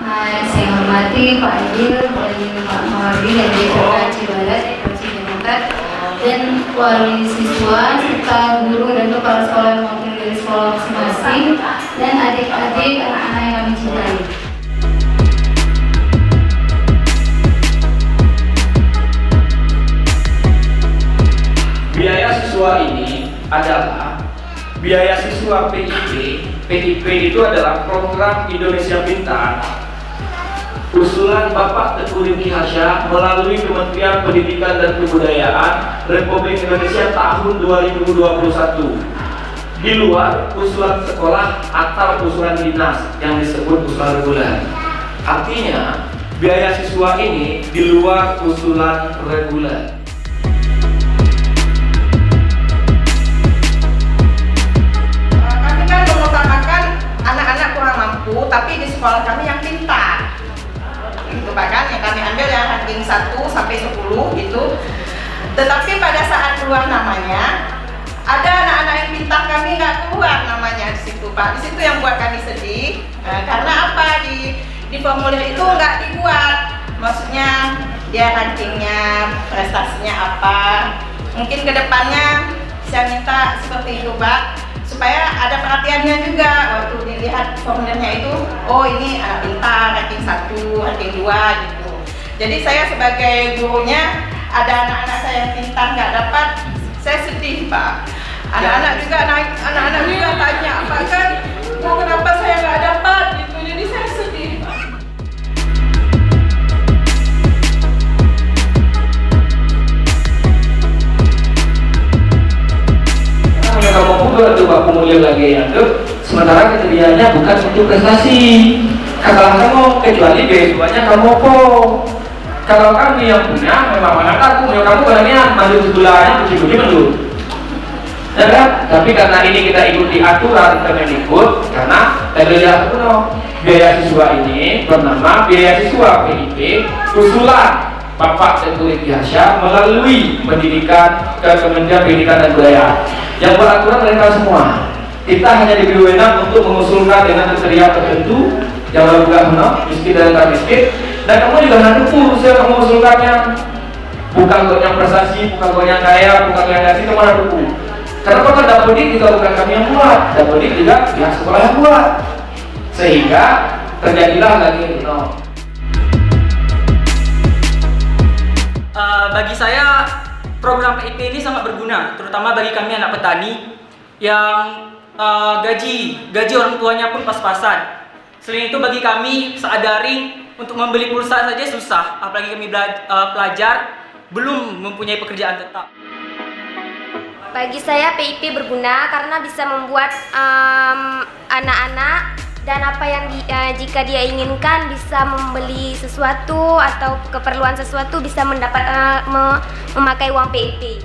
Yang saya hormati Pak Adil dari Pak Mawardi dan DPRK Cibalat, Fraksi Demokrat, dan wali siswa serta guru dan kepala sekolah yang mewakili dari sekolah masing-masing, dan adik-adik anak-anak yang kami cintai. Biaya siswa ini adalah biaya siswa PIP. PIP itu adalah program Indonesia Pintar usulan Bapak Teguh Rifki Hasyah melalui Kementerian Pendidikan dan Kebudayaan Republik Indonesia tahun 2021, di luar usulan sekolah atau usulan dinas yang disebut usulan reguler. Artinya biaya siswa ini di luar usulan reguler. Tapi di sekolah kami yang pintar itu bahkan yang kami ambil yang ranking 1 sampai 10 gitu. Tetapi pada saat keluar namanya ada anak-anak yang pintar kami nggak keluar namanya di situ Pak. Di situ yang buat kami sedih karena apa, di formulir itu nggak dibuat, maksudnya dia rankingnya, prestasinya apa. Mungkin kedepannya saya minta seperti itu Pak, supaya ada perhatiannya juga waktu dilihat formulirnya itu, oh ini anak pintar, ranking 1, ranking 2 gitu. Jadi saya sebagai gurunya, ada anak-anak saya yang pintar nggak dapat, saya sedih Pak. Anak-anak juga tanya, Pak kan, oh, kenapa saya nggak dapat gitu, jadi saya sedih Pak. Kamu pukul coba kumulir lagi ya tuh, sementara kejadiannya bukan untuk prestasi. Kalau kamu kecuali beasiswanya kamu kok. Kalau kami yang punya, memang mana aku punya kamu barangnya maju sebelahnya puji-puji maju. Ya kan? Tapi karena ini kita ikuti aturan Kemendikbud, karena terlihat biaya siswa ini bernama biaya siswa PIP usulan Bapak Teguh Rifki Hasyah melalui pendidikan ke Kementerian Pendidikan dan Kebudayaan. Yang beraturan mereka semua. Kita hanya diberi wewenang untuk mengusulkan dengan kriteria tertentu yang juga miskin dan tak miskin. Dan kamu juga harus dukung usia kamu mengusulkannya. Bukan kau yang prestasi, bukan kau yang kaya, bukan kau yang ngasih, kamu harus dukung. Karena kan Dapodik juga bukan kami yang buat, Dapodik juga pihak sekolah yang buat. Sehingga terjadilah lagi bagi saya program PIP ini sangat berguna, terutama bagi kami anak petani yang gaji orang tuanya pun pas-pasan. Selain itu bagi kami saat daring untuk membeli pulsa saja susah, apalagi kami pelajar belum mempunyai pekerjaan tetap. Bagi saya PIP berguna karena bisa membuat anak-anak dan apa yang jika dia inginkan bisa membeli sesuatu atau keperluan sesuatu bisa mendapat memakai uang PIP.